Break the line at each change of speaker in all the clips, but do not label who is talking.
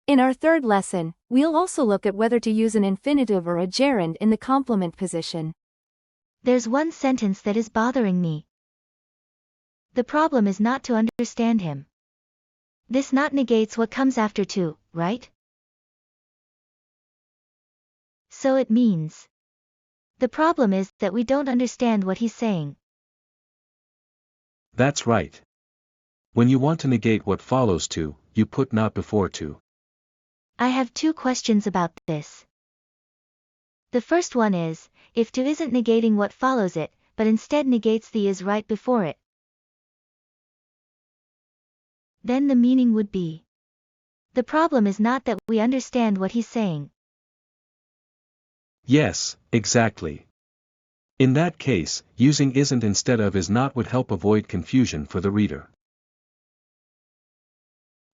In our third lesson, we'll also look at whether to use an infinitive or a gerund in the complement position.
There's one sentence that is bothering me. The problem is not to understand him. This not negates what comes after to, right? So it means. The problem is that we don't understand what he's saying.
That's right. When you want to negate what follows to, you put not before to.
I have two questions about this. The first one is, if to isn't negating what follows it, but instead negates the is right before it, then the meaning would be. The problem is not that we understand what he's saying.
Yes, exactly. In that case, using isn't instead of is not would help avoid confusion for the reader.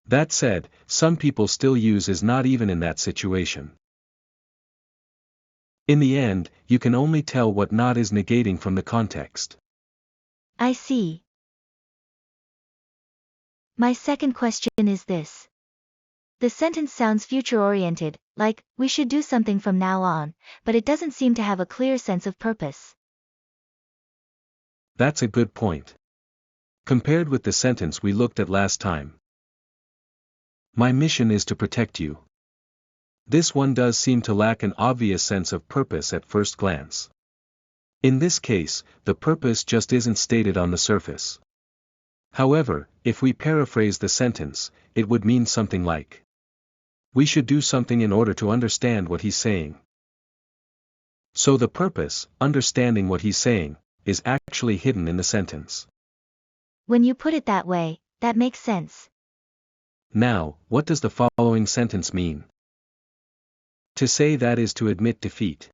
That said, some people still use is not even in that situation. In the end, you can only tell what not is negating from the context.
I see. My second question is this. The sentence sounds future-oriented, like, we should do something from now on, but it doesn't seem to have a clear sense of purpose.
That's a good point. Compared with the sentence we looked at last time. My mission is to protect you. This one does seem to lack an obvious sense of purpose at first glance. In this case, the purpose just isn't stated on the surface. However, if we paraphrase the sentence, it would mean something like, we should do something in order to understand what he's saying. So the purpose, understanding what he's saying, is actually hidden in the sentence.
When you put it that way, that makes sense.
Now, what does the following sentence mean? To say that is to admit defeat.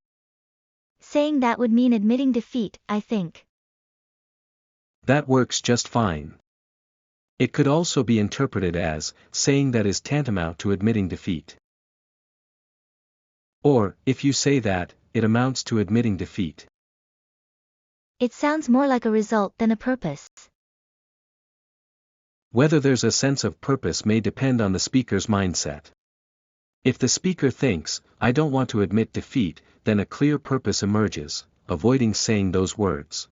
Saying that would mean admitting defeat, I think.
That works just fine. It could also be interpreted as, saying that is tantamount to admitting defeat. Or, if you say that, it amounts to admitting defeat.
It sounds more like a result than a purpose.
Whether there's a sense of purpose may depend on the speaker's mindset. If the speaker thinks, I don't want to admit defeat, then a clear purpose emerges, avoiding saying those words.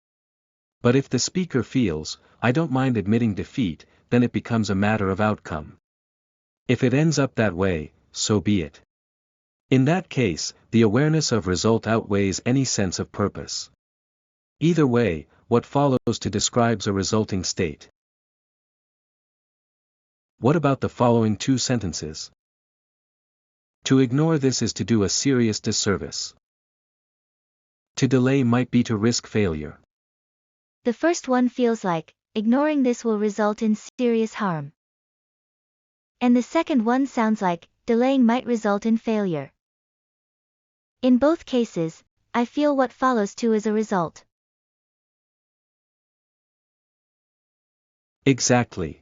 But if the speaker feels, I don't mind admitting defeat, then it becomes a matter of outcome. If it ends up that way, so be it. In that case, the awareness of result outweighs any sense of purpose. Either way, what follows to describes a resulting state. What about the following two sentences? To ignore this is to do a serious disservice. To delay might be to risk failure.
The first one feels like, ignoring this will result in serious harm. And the second one sounds like, delaying might result in failure. In both cases, I feel what follows to is a result.
Exactly.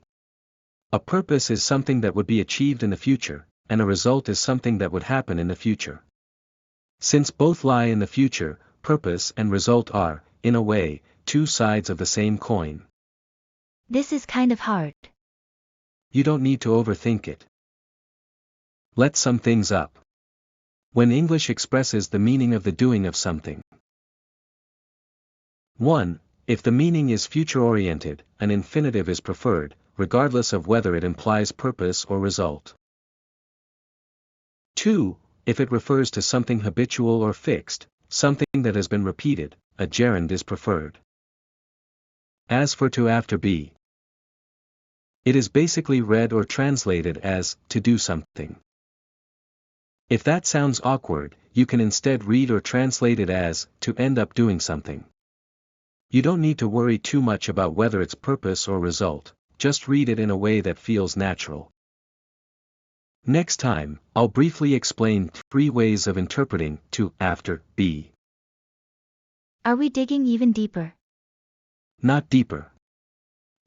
A purpose is something that would be achieved in the future, and a result is something that would happen in the future. Since both lie in the future, purpose and result are, in a way, two sides of the same coin.
This is kind of hard.
You don't need to overthink it. Let's sum things up. When English expresses the meaning of the doing of something. 1. If the meaning is future-oriented, an infinitive is preferred, regardless of whether it implies purpose or result. 2. If it refers to something habitual or fixed, something that has been repeated, a gerund is preferred. As for to after be, it is basically read or translated as, to do something. If that sounds awkward, you can instead read or translate it as, to end up doing something. You don't need to worry too much about whether it's purpose or result, just read it in a way that feels natural. Next time, I'll briefly explain 3 ways of interpreting to after be.
Are we digging even deeper?
Not deeper.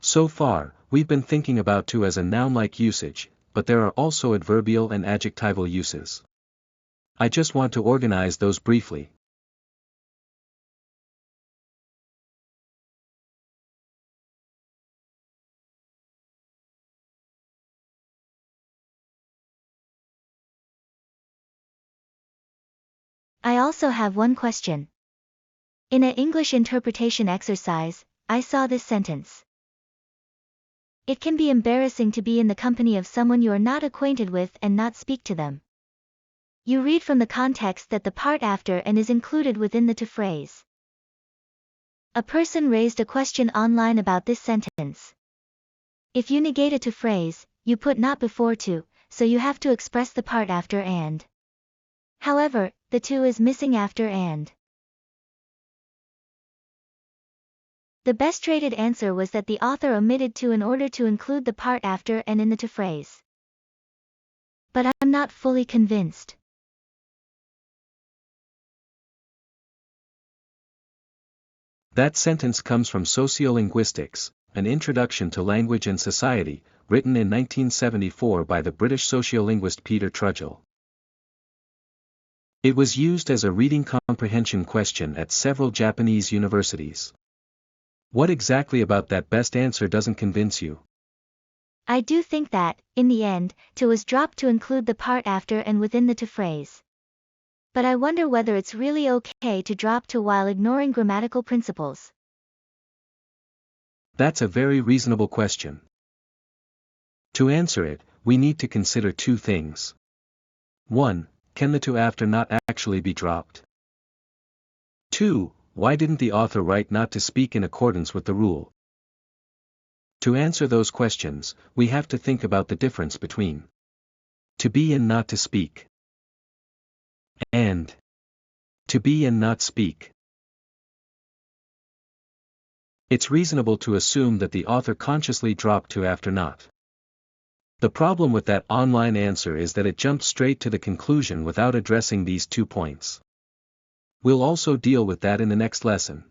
So far, we've been thinking about to as a noun-like usage, but there are also adverbial and adjectival uses. I just want to organize those briefly.
I also have one question. In an English interpretation exercise, I saw this sentence. It can be embarrassing to be in the company of someone you are not acquainted with and not speak to them. You read from the context that the part after and is included within the to phrase. A person raised a question online about this sentence. If you negate a to phrase, you put not before to, so you have to express the part after and. However, the to is missing after and. The best rated answer was that the author omitted to in order to include the part after and in the to phrase. But I'm not fully convinced.
That sentence comes from Sociolinguistics, An Introduction to Language and Society, written in 1974 by the British sociolinguist Peter Trudgill. It was used as a reading comprehension question at several Japanese universities. What exactly about that best answer doesn't convince you?
I do think that, in the end, to was dropped to include the part after and within the to phrase. But I wonder whether it's really okay to drop to while ignoring grammatical principles.
That's a very reasonable question. To answer it, we need to consider two things. 1. Can the to after not actually be dropped? 2. Why didn't the author write not to speak in accordance with the rule? To answer those questions, we have to think about the difference between to be and not to speak, and to be and not speak. It's reasonable to assume that the author consciously dropped to after not. The problem with that online answer is that it jumped straight to the conclusion without addressing these 2 points. We'll also deal with that in the next lesson.